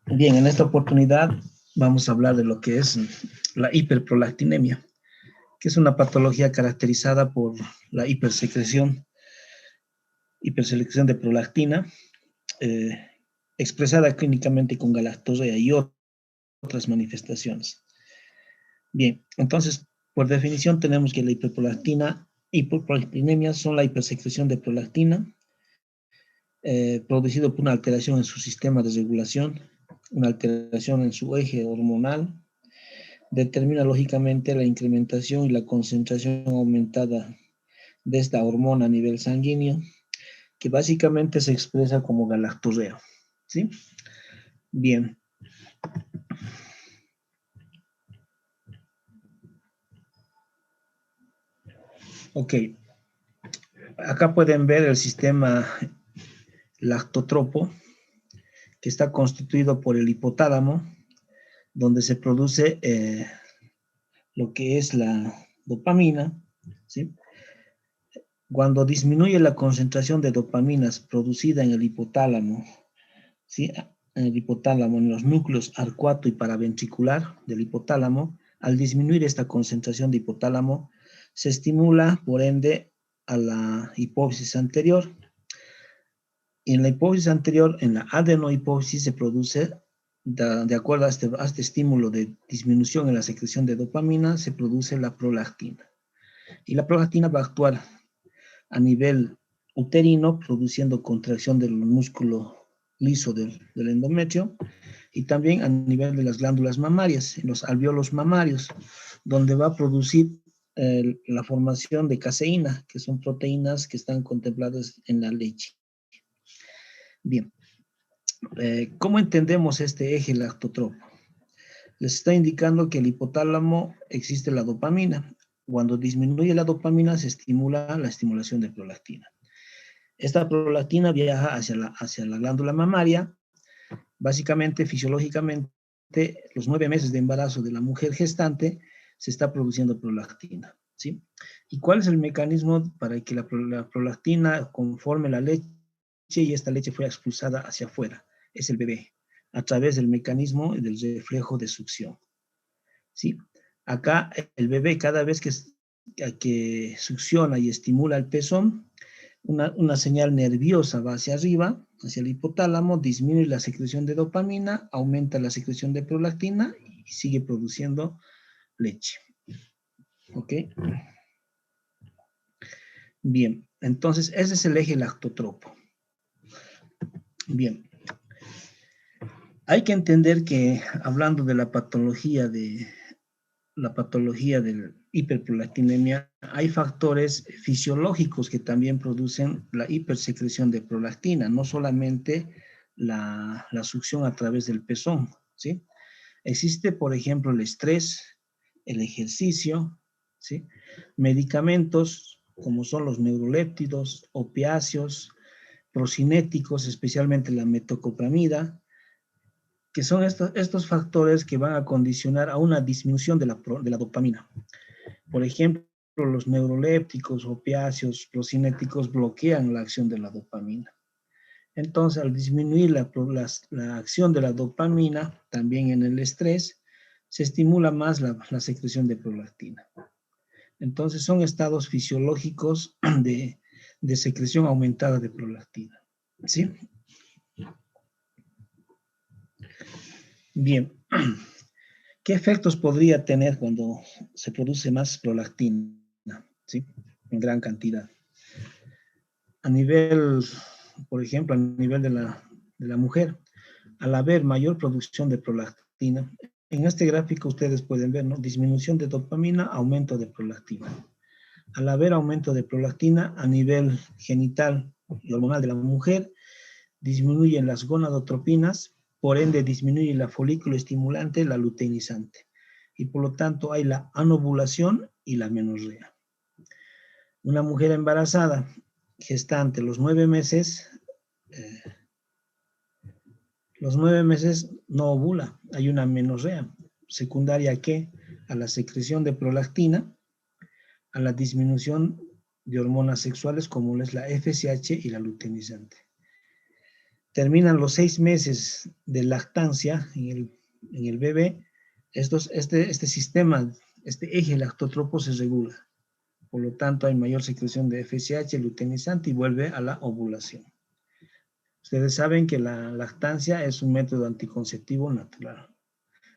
Bien, en esta oportunidad vamos a hablar de lo que es la hiperprolactinemia, que es una patología caracterizada por la hiperselección de prolactina, eh, expresada clínicamente con galactorea y otras manifestaciones. Bien, entonces, por definición tenemos que la hiperprolactinemia son la hipersecreción de prolactina, producido por una alteración en su sistema de regulación, una alteración en su eje hormonal. Determina lógicamente la incrementación y la concentración aumentada de esta hormona a nivel sanguíneo, que básicamente se expresa como galactorrea. ¿Sí? Bien. Ok. Acá pueden ver el sistema lactotropo, que está constituido por el hipotálamo, donde se produce lo que es la dopamina, ¿sí? Cuando disminuye la concentración de dopaminas producida en el hipotálamo, ¿sí? En el hipotálamo, en los núcleos arcuato y paraventricular del hipotálamo, al disminuir esta concentración de hipotálamo, se estimula, por ende, a la hipófisis anterior. Y en la hipófisis anterior, en la adenohipófisis, se produce, de acuerdo a este estímulo de disminución en la secreción de dopamina, se produce la prolactina. Y la prolactina va a actuar a nivel uterino, produciendo contracción del músculo liso del endometrio, y también a nivel de las glándulas mamarias, en los alvéolos mamarios, donde va a producir la formación de caseína, que son proteínas que están contempladas en la leche. Bien, ¿cómo entendemos este eje lactotropo? Les está indicando que el hipotálamo existe la dopamina. Cuando disminuye la dopamina se estimula la estimulación de prolactina. Esta prolactina viaja hacia la glándula mamaria. Básicamente, fisiológicamente, los 9 meses de embarazo de la mujer gestante se está produciendo prolactina, ¿sí? ¿Y cuál es el mecanismo para que la prolactina conforme la leche y esta leche fue expulsada hacia afuera? Es el bebé, a través del mecanismo del reflejo de succión, ¿sí? Acá el bebé, cada vez que succiona y estimula el pezón, una señal nerviosa va hacia arriba, hacia el hipotálamo, disminuye la secreción de dopamina, aumenta la secreción de prolactina y sigue produciendo leche. ¿Ok? Bien, entonces ese es el eje lactotropo. Bien. Hay que entender que, hablando de la patología de hiperprolactinemia, hay factores fisiológicos que también producen la hipersecreción de prolactina, no solamente la succión a través del pezón, ¿sí? Existe, por ejemplo, el estrés, el ejercicio, ¿sí? Medicamentos como son los neuroléptidos, opiáceos, procinéticos, especialmente la metoclopramida, que son estos factores que van a condicionar a una disminución de la dopamina. Por ejemplo, los neurolépticos, opiáceos, procinéticos bloquean la acción de la dopamina. Entonces, al disminuir la acción de la dopamina, también en el estrés, se estimula más la secreción de prolactina. Entonces, son estados fisiológicos de secreción aumentada de prolactina. ¿Sí? Bien. ¿Qué efectos podría tener cuando se produce más prolactina? ¿Sí? En gran cantidad. A nivel, por ejemplo, a nivel de la mujer, al haber mayor producción de prolactina, en este gráfico ustedes pueden ver, ¿no? Disminución de dopamina, aumento de prolactina. Al haber aumento de prolactina a nivel genital y hormonal de la mujer, disminuyen las gonadotropinas, por ende disminuye la folículo estimulante, la luteinizante. Y por lo tanto hay la anovulación y la menorrea. Una mujer embarazada, gestante, los 9 meses no ovula, hay una menorrea, secundaria ¿qué? A la secreción de prolactina, a la disminución de hormonas sexuales como es la FSH y la luteinizante. terminan los 6 meses de lactancia en el bebé, este sistema, este eje lactotropo se regula. Por lo tanto, hay mayor secreción de FSH, luteinizante, y vuelve a la ovulación. Ustedes saben que la lactancia es un método anticonceptivo natural.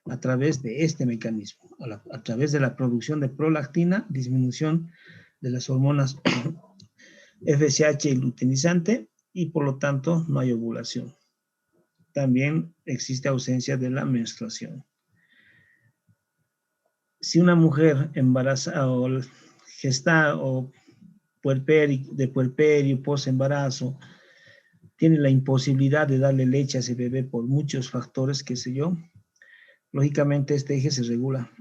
A través de este mecanismo, a través de la producción de prolactina, disminución de las hormonas FSH y luteinizante, y por lo tanto no hay ovulación. También existe ausencia de la menstruación. Si una mujer embarazada o gesta o de puerperio, posembarazo, tiene la imposibilidad de darle leche a ese bebé por muchos factores, qué sé yo, lógicamente este eje se regula.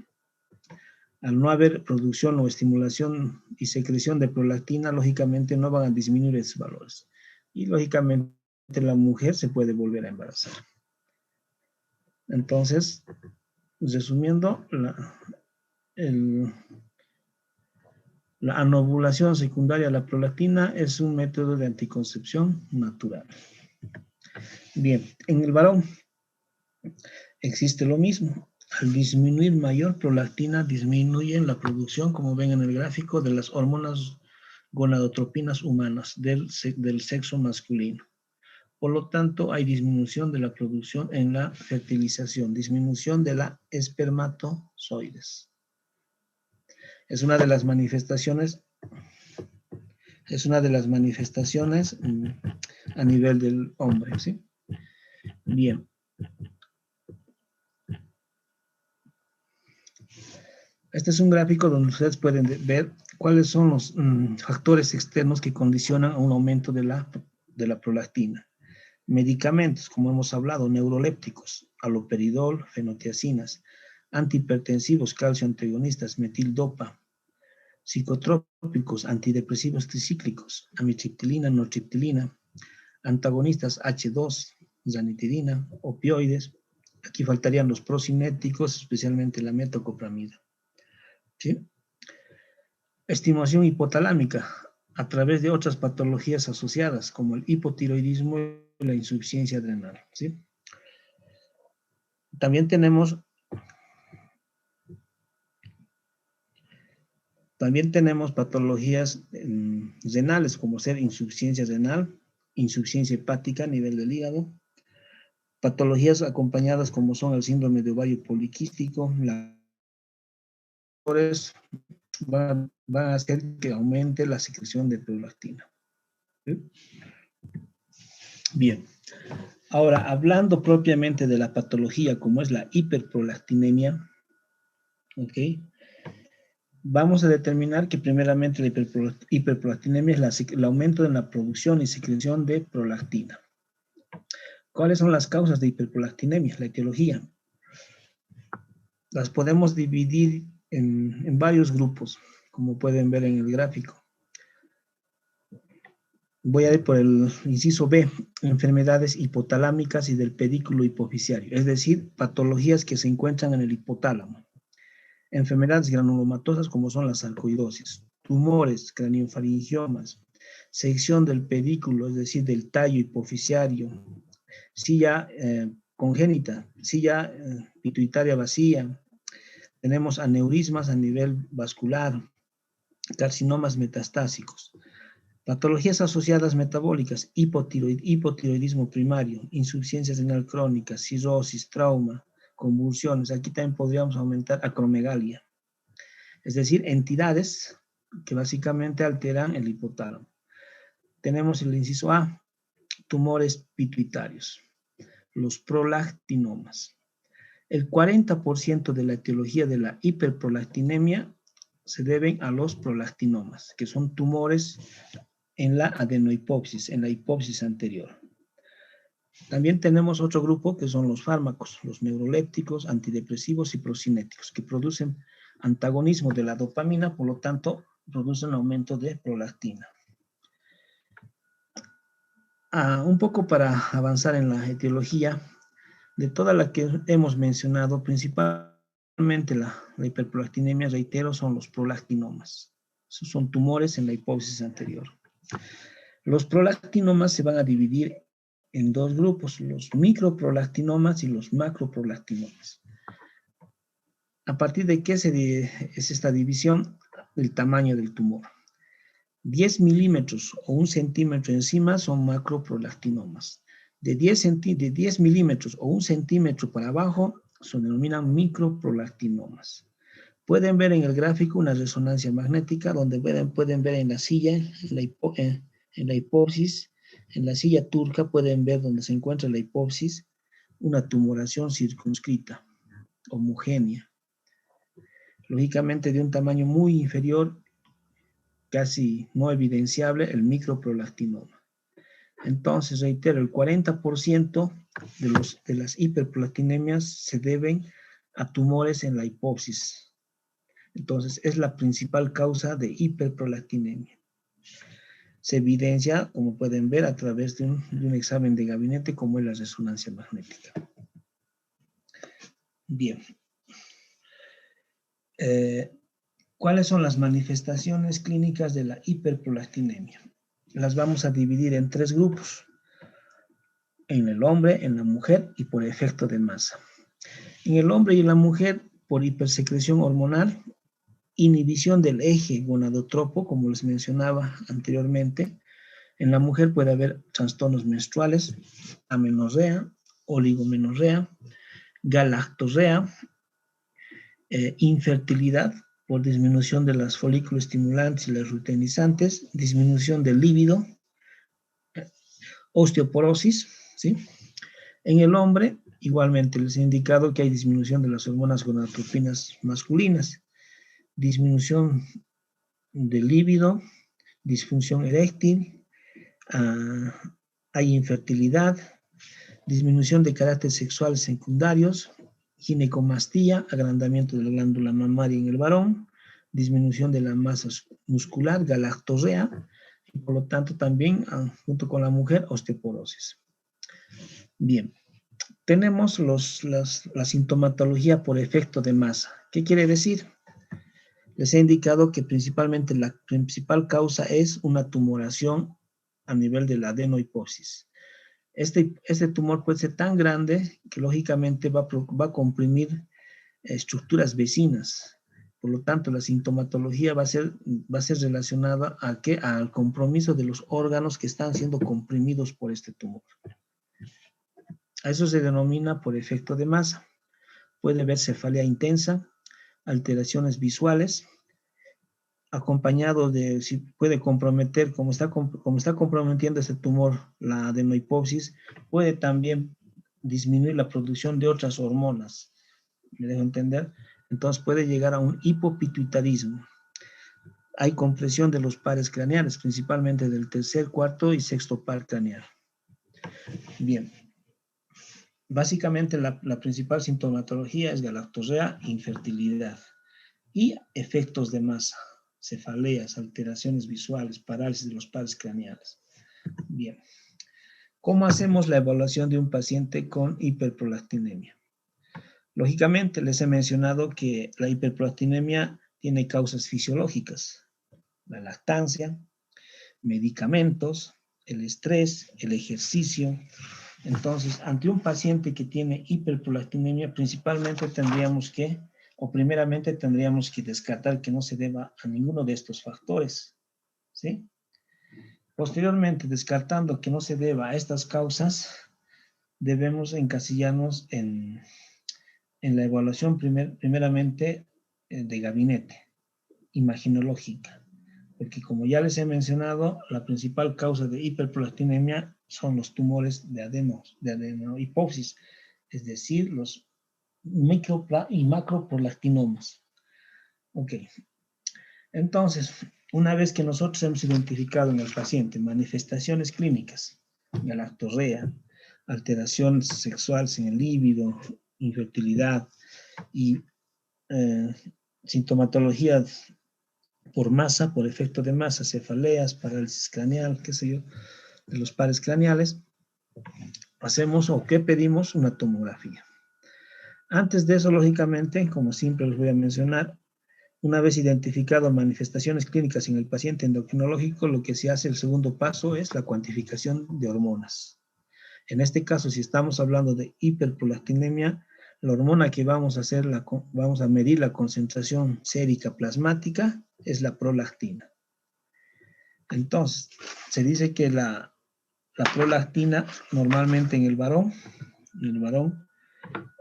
Al no haber producción o estimulación y secreción de prolactina, lógicamente no van a disminuir esos valores. Y lógicamente la mujer se puede volver a embarazar. Entonces, resumiendo, la anovulación secundaria a la prolactina es un método de anticoncepción natural. Bien, en el varón existe lo mismo. Al disminuir mayor prolactina, disminuyen la producción, como ven en el gráfico, de las hormonas gonadotropinas humanas del sexo masculino. Por lo tanto, hay disminución de la producción en la fertilización, disminución de la espermatozoides. Es una de las manifestaciones a nivel del hombre, ¿sí? Bien. Este es un gráfico donde ustedes pueden ver cuáles son los factores externos que condicionan a un aumento de la prolactina. Medicamentos, como hemos hablado, neurolépticos, haloperidol, fenotiacinas, antihipertensivos, calcio antagonistas, metildopa, psicotrópicos, antidepresivos tricíclicos, amitriptilina, nortriptilina, antagonistas H2, ranitidina, opioides. Aquí faltarían los procinéticos, especialmente la metoclopramida. ¿Sí? Estimulación hipotalámica a través de otras patologías asociadas, como el hipotiroidismo y la insuficiencia adrenal. ¿Sí? También tenemos patologías renales, como ser insuficiencia renal, insuficiencia hepática a nivel del hígado, patologías acompañadas como son el síndrome de ovario poliquístico, van a hacer que aumente la secreción de prolactina. ¿Sí? Bien. Ahora, hablando propiamente de la patología como es la hiperprolactinemia, ¿ok? Vamos a determinar que primeramente la hiperprolactinemia es el aumento en la producción y secreción de prolactina. ¿Cuáles son las causas de hiperprolactinemia? La etiología. Las podemos dividir en varios grupos, como pueden ver en el gráfico. Voy a ir por el inciso B, enfermedades hipotalámicas y del pedículo hipofisiario, es decir, patologías que se encuentran en el hipotálamo. Enfermedades granulomatosas como son la sarcoidosis, tumores, craniofaringiomas, sección del pedículo, es decir, del tallo hipofisiario, silla congénita, silla pituitaria vacía, tenemos aneurismas a nivel vascular, carcinomas metastásicos, patologías asociadas metabólicas, hipotiroidismo primario, insuficiencia renal crónica, cirrosis, trauma, convulsiones. Aquí también podríamos aumentar acromegalia. Es decir, entidades que básicamente alteran el hipotálamo. Tenemos el inciso A, tumores pituitarios, los prolactinomas. El 40% de la etiología de la hiperprolactinemia se deben a los prolactinomas, que son tumores en la adenohipopsis, en la hipopsis anterior. También tenemos otro grupo que son los fármacos, los neurolépticos, antidepresivos y procinéticos, que producen antagonismo de la dopamina, por lo tanto, producen aumento de prolactina. Un poco para avanzar en la etiología, de toda la que hemos mencionado, principalmente la hiperprolactinemia, reitero, son los prolactinomas. Esos son tumores en la hipopsis anterior. Los prolactinomas se van a dividir en dos grupos, los microprolactinomas y los macroprolactinomas. ¿A partir de qué es esta división? El tamaño del tumor. 10 milímetros o 1 centímetro encima son macroprolactinomas. De 10 milímetros o 1 centímetro para abajo se denominan microprolactinomas. Pueden ver en el gráfico una resonancia magnética donde pueden ver en la silla, en la hipófisis, en la silla turca pueden ver donde se encuentra la hipófisis, una tumoración circunscrita, homogénea. Lógicamente de un tamaño muy inferior, casi no evidenciable, el microprolactinoma. Entonces, reitero, el 40% de las hiperprolactinemias se deben a tumores en la hipófisis. Entonces, es la principal causa de hiperprolactinemia. Se evidencia, como pueden ver, a través de un examen de gabinete, como es la resonancia magnética. Bien. ¿Cuáles son las manifestaciones clínicas de la hiperprolactinemia? Las vamos a dividir en 3 grupos. En el hombre, en la mujer y por efecto de masa. En el hombre y en la mujer, por hipersecreción hormonal, inhibición del eje gonadotropo, como les mencionaba anteriormente. En la mujer puede haber trastornos menstruales, amenorrea, oligomenorrea, galactorrea, infertilidad por disminución de las folículos estimulantes y las luteinizantes, disminución del líbido, osteoporosis, ¿sí? En el hombre, igualmente les he indicado que hay disminución de las hormonas gonadotropinas masculinas, disminución del líbido, disfunción eréctil, hay infertilidad, disminución de carácter sexual secundarios, ginecomastía, agrandamiento de la glándula mamaria en el varón, disminución de la masa muscular, galactorrea, y por lo tanto también, junto con la mujer, osteoporosis. Bien, tenemos la sintomatología por efecto de masa. ¿Qué quiere decir? Les he indicado que principalmente la principal causa es una tumoración a nivel de la adenohipófisis. Este tumor puede ser tan grande que lógicamente va a comprimir estructuras vecinas. Por lo tanto, la sintomatología va a ser relacionada al compromiso de los órganos que están siendo comprimidos por este tumor. A eso se denomina por efecto de masa. Puede haber cefalea intensa, alteraciones visuales, acompañado de, si puede comprometer, como está comprometiendo este tumor, la adenohipófisis, puede también disminuir la producción de otras hormonas. ¿Me dejo entender? Entonces puede llegar a un hipopituitarismo. Hay compresión de los pares craneales, principalmente del tercer, cuarto y sexto par craneal. Bien. Básicamente la principal sintomatología es galactorrea, infertilidad y efectos de masa, cefaleas, alteraciones visuales, parálisis de los pares craneales. Bien. ¿Cómo hacemos la evaluación de un paciente con hiperprolactinemia? Lógicamente, les he mencionado que la hiperprolactinemia tiene causas fisiológicas. La lactancia, medicamentos, el estrés, el ejercicio. Entonces, ante un paciente que tiene hiperprolactinemia, primeramente tendríamos que descartar que no se deba a ninguno de estos factores, ¿sí? Posteriormente, descartando que no se deba a estas causas, debemos encasillarnos en la evaluación primeramente de gabinete, imaginológica, porque como ya les he mencionado, la principal causa de hiperprolactinemia son los tumores de adenohipófisis, es decir, los micro y macroprolactinomas. Ok, entonces, una vez que nosotros hemos identificado en el paciente manifestaciones clínicas, galactorrea, alteración sexual en el líbido, infertilidad y sintomatología por masa, por efecto de masa, cefaleas, parálisis craneal, qué sé yo, de los pares craneales, hacemos o qué pedimos una tomografía. Antes de eso, lógicamente, como siempre les voy a mencionar, una vez identificado manifestaciones clínicas en el paciente endocrinológico, lo que se hace el segundo paso es la cuantificación de hormonas. En este caso, si estamos hablando de hiperprolactinemia, la hormona que vamos a hacer, vamos a medir la concentración sérica plasmática, es la prolactina. Entonces, se dice que la prolactina normalmente en el varón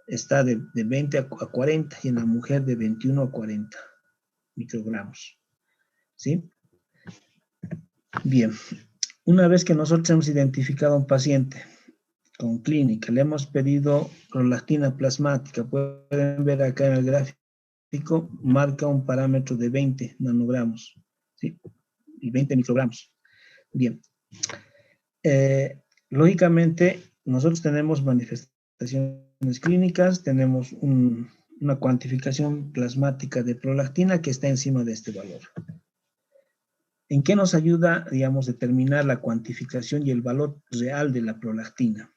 está de 20 a 40 y en la mujer de 21 a 40 microgramos. ¿Sí? Bien, una vez que nosotros hemos identificado a un paciente con clínica, le hemos pedido prolactina plasmática, pueden ver acá en el gráfico, marca un parámetro de 20 nanogramos, ¿sí? Y 20 microgramos. Bien. Lógicamente, nosotros tenemos manifestaciones clínicas, tenemos una cuantificación plasmática de prolactina que está encima de este valor. ¿En qué nos ayuda, digamos, determinar la cuantificación y el valor real de la prolactina?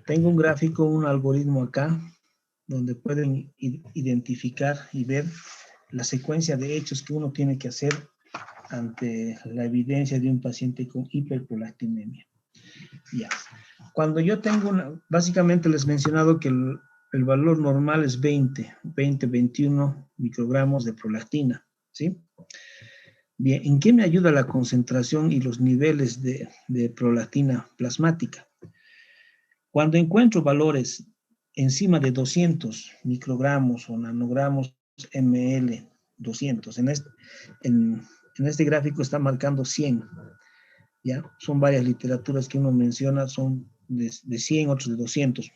Tengo un gráfico, un algoritmo acá, donde pueden identificar y ver la secuencia de hechos que uno tiene que hacer ante la evidencia de un paciente con hiperprolactinemia. Ya. Cuando yo tengo básicamente les he mencionado que el valor normal es 21 microgramos de prolactina, ¿sí? Bien, ¿en qué me ayuda la concentración y los niveles de prolactina plasmática? Cuando encuentro valores encima de 200 microgramos o nanogramos ml, 200, en este gráfico está marcando 100, ¿ya? Son varias literaturas que uno menciona, son de 100, otros de 200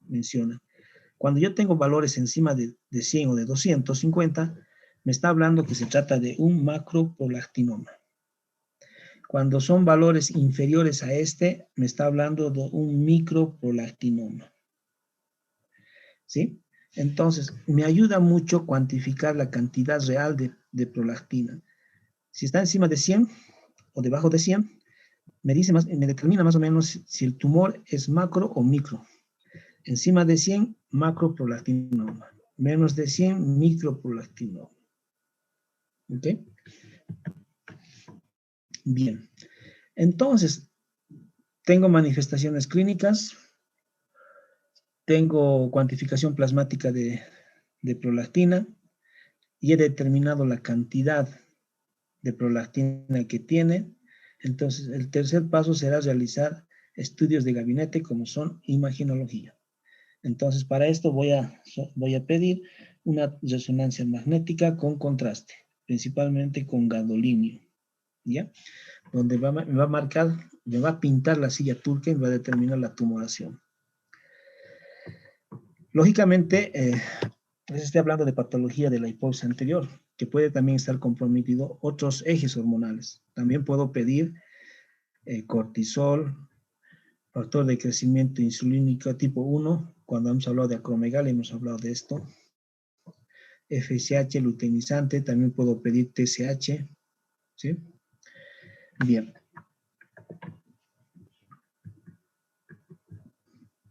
mencionan. Cuando yo tengo valores encima de 100 o de 250, me está hablando que se trata de un macroprolactinoma. Cuando son valores inferiores a este, me está hablando de un microprolactinoma. ¿Sí? Entonces, me ayuda mucho cuantificar la cantidad real de prolactina. Si está encima de 100 o debajo de 100, me determina más o menos si el tumor es macro o micro. Encima de 100, macroprolactinoma. Menos de 100, microprolactinoma. ¿Ok? Bien. Entonces, tengo manifestaciones clínicas, tengo cuantificación plasmática de prolactina y he determinado la cantidad de prolactina que tiene. Entonces, el tercer paso será realizar estudios de gabinete como son imagenología. Entonces, para esto voy a pedir una resonancia magnética con contraste, principalmente con gadolinio, ¿ya? Donde me va a marcar, me va a pintar la silla turca y me va a determinar la tumoración. Lógicamente, les estoy hablando de patología de la hipófisis anterior, que puede también estar comprometido otros ejes hormonales. También puedo pedir cortisol, factor de crecimiento insulínico tipo 1, cuando hemos hablado de acromegalia hemos hablado de esto. FSH, luteinizante, también puedo pedir TSH, ¿sí? Bien.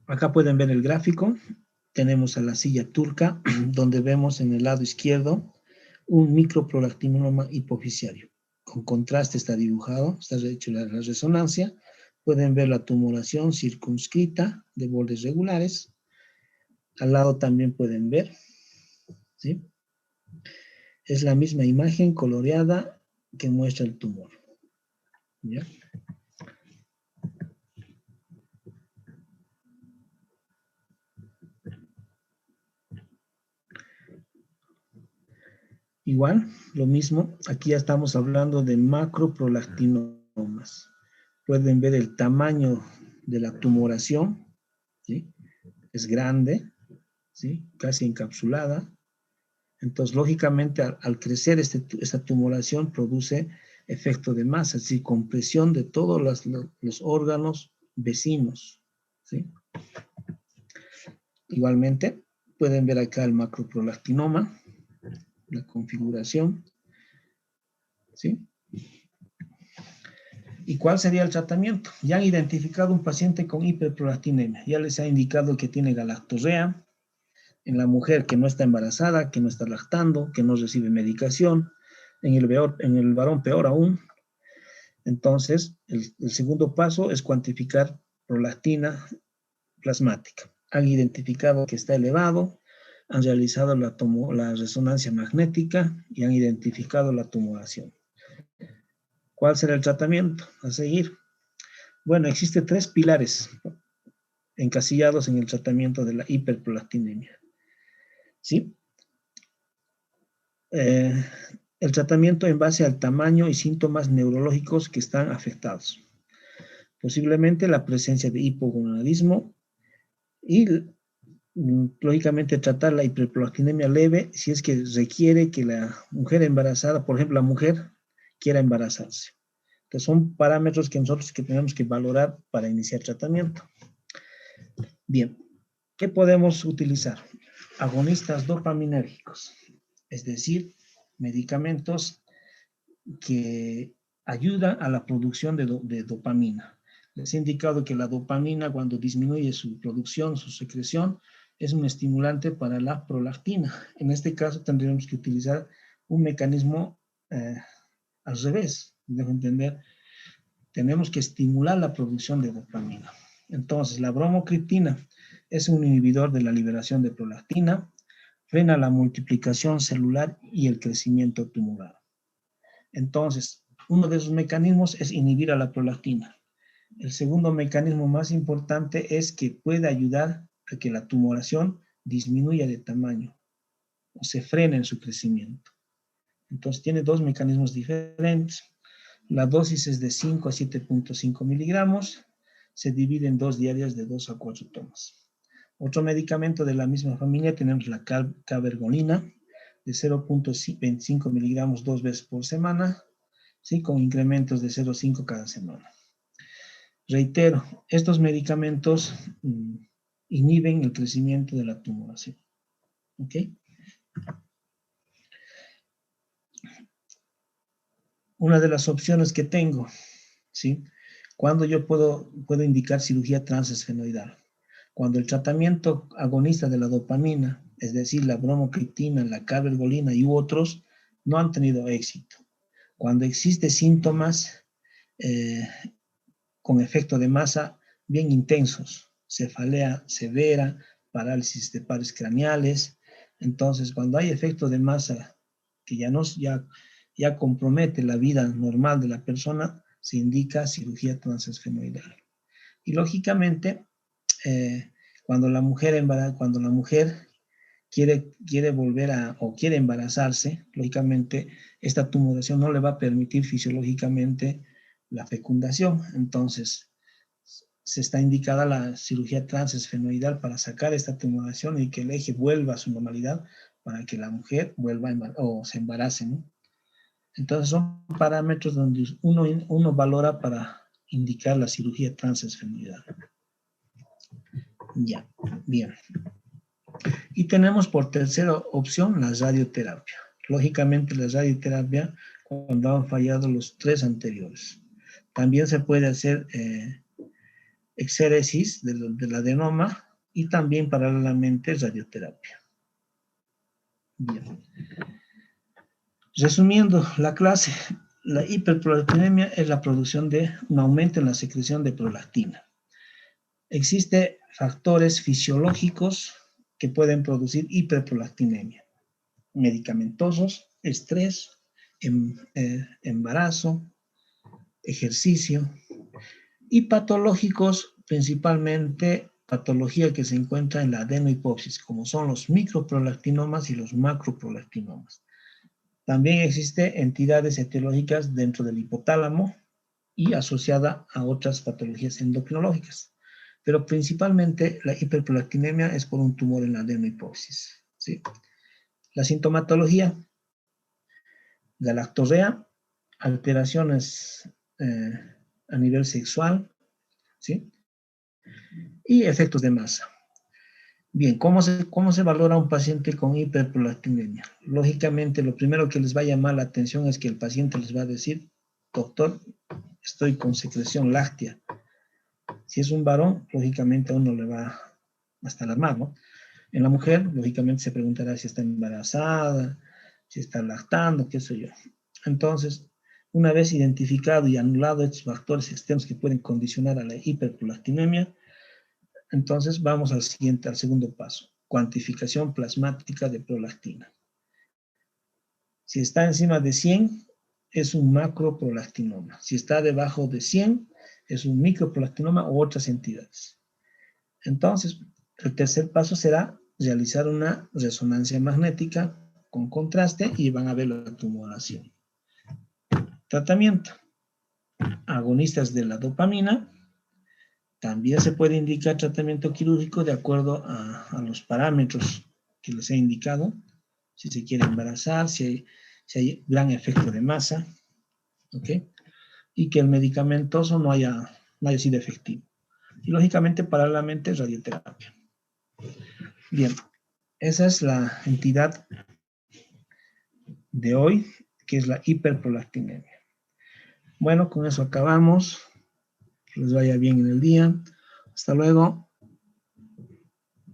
Acá pueden ver el gráfico. Tenemos a la silla turca, donde vemos en el lado izquierdo un microprolactinoma hipofisiario. Con contraste está dibujado, está hecho la resonancia. Pueden ver la tumoración circunscrita de bordes regulares. Al lado también pueden ver, ¿sí? Es la misma imagen coloreada que muestra el tumor, ¿ya? Igual, lo mismo, aquí ya estamos hablando de macroprolactinomas. Pueden ver el tamaño de la tumoración, ¿sí? Es grande, ¿sí? Casi encapsulada. Entonces, lógicamente, al crecer esta tumoración produce efecto de masa, es decir, compresión de todos los órganos vecinos, ¿sí? Igualmente, pueden ver acá el macroprolactinoma, la configuración, ¿sí? ¿Y cuál sería el tratamiento? Ya han identificado un paciente con hiperprolactinemia, ya les ha indicado que tiene galactorrea, en la mujer que no está embarazada, que no está lactando, que no recibe medicación, en el varón peor aún. Entonces, el segundo paso es cuantificar prolactina plasmática. Han identificado que está elevado, han realizado la resonancia magnética y han identificado la tumoración. ¿Cuál será el tratamiento a seguir? Bueno, existen 3 pilares encasillados en el tratamiento de la hiperprolactinemia. ¿Sí? El tratamiento en base al tamaño y síntomas neurológicos que están afectados. Posiblemente la presencia de hipogonadismo y, lógicamente, tratar la hiperprolactinemia leve si es que requiere que la mujer embarazada, por ejemplo, la mujer quiera embarazarse. Entonces, son parámetros que nosotros tenemos que valorar para iniciar tratamiento. Bien, ¿qué podemos utilizar? Agonistas dopaminérgicos, es decir, medicamentos que ayudan a la producción de dopamina. Les he indicado que la dopamina, cuando disminuye su producción, su secreción, es un estimulante para la prolactina. En este caso tendríamos que utilizar un mecanismo al revés. Dejo entender, tenemos que estimular la producción de dopamina. Entonces, la bromocriptina es un inhibidor de la liberación de prolactina, frena la multiplicación celular y el crecimiento tumoral. Entonces, uno de esos mecanismos es inhibir a la prolactina. El segundo mecanismo más importante es que puede ayudar a que la tumoración disminuya de tamaño o se frene en su crecimiento. Entonces, tiene 2 mecanismos diferentes. La dosis es de 5 a 7.5 miligramos. Se divide en 2 diarias de 2 a 4 tomas. Otro medicamento de la misma familia tenemos la cabergolina de 0.25 miligramos 2 veces por semana, ¿sí? Con incrementos de 0.5 cada semana. Reitero, estos medicamentos inhiben el crecimiento de la tumoración. ¿Ok? Una de las opciones que tengo, ¿sí? Cuando yo puedo indicar cirugía transesfenoidal. Cuando el tratamiento agonista de la dopamina, es decir, la bromocriptina, la cabergolina y otros, no han tenido éxito. Cuando existen síntomas con efecto de masa bien intensos, cefalea severa, parálisis de pares craneales. Entonces, cuando hay efecto de masa que ya compromete la vida normal de la persona, se indica cirugía transesfenoidal. Y lógicamente, cuando la mujer quiere volver o quiere embarazarse, lógicamente esta tumoración no le va a permitir fisiológicamente la fecundación. Entonces, se está indicada la cirugía transesfenoidal para sacar esta tumoración y que el eje vuelva a su normalidad para que la mujer vuelva o se embarace, ¿no? Entonces, son parámetros donde uno valora para indicar la cirugía transesfenoidal. Ya, bien. Y tenemos por tercera opción la radioterapia. Lógicamente, la radioterapia cuando han fallado los 3 anteriores. También se puede hacer exéresis del adenoma y también paralelamente radioterapia. Bien. Resumiendo la clase, la hiperprolactinemia es la producción de un aumento en la secreción de prolactina. Existen factores fisiológicos que pueden producir hiperprolactinemia. Medicamentosos, estrés, embarazo, ejercicio, y patológicos, principalmente patología que se encuentra en la adenohipófisis, como son los microprolactinomas y los macroprolactinomas. También existen entidades etiológicas dentro del hipotálamo y asociada a otras patologías endocrinológicas. Pero principalmente la hiperprolactinemia es por un tumor en la adenohipófisis, ¿sí? La sintomatología: galactorrea, alteraciones a nivel sexual, ¿sí? Y efectos de masa. Bien, ¿cómo se valora un paciente con hiperprolactinemia? Lógicamente, lo primero que les va a llamar la atención es que el paciente les va a decir: doctor, estoy con secreción láctea. Si es un varón, lógicamente a uno le va hasta alarmar, ¿no? En la mujer, lógicamente se preguntará si está embarazada, si está lactando, qué sé yo. Entonces, Una vez identificado y anulado estos factores externos que pueden condicionar a la hiperprolactinemia, entonces vamos al segundo paso, cuantificación plasmática de prolactina. Si está encima de 100, es un macroprolactinoma. Si está debajo de 100, es un microprolactinoma u otras entidades. Entonces, el tercer paso será realizar una resonancia magnética con contraste y van a ver la tumoración. Tratamiento. Agonistas de la dopamina. También se puede indicar tratamiento quirúrgico de acuerdo a los parámetros que les he indicado. Si se quiere embarazar, si hay gran efecto de masa, ¿ok? Y que el medicamentoso no haya sido efectivo. Y lógicamente, paralelamente, radioterapia. Bien, esa es la entidad de hoy, que es la hiperprolactinemia. Bueno, con eso acabamos. Que les vaya bien en el día. Hasta luego.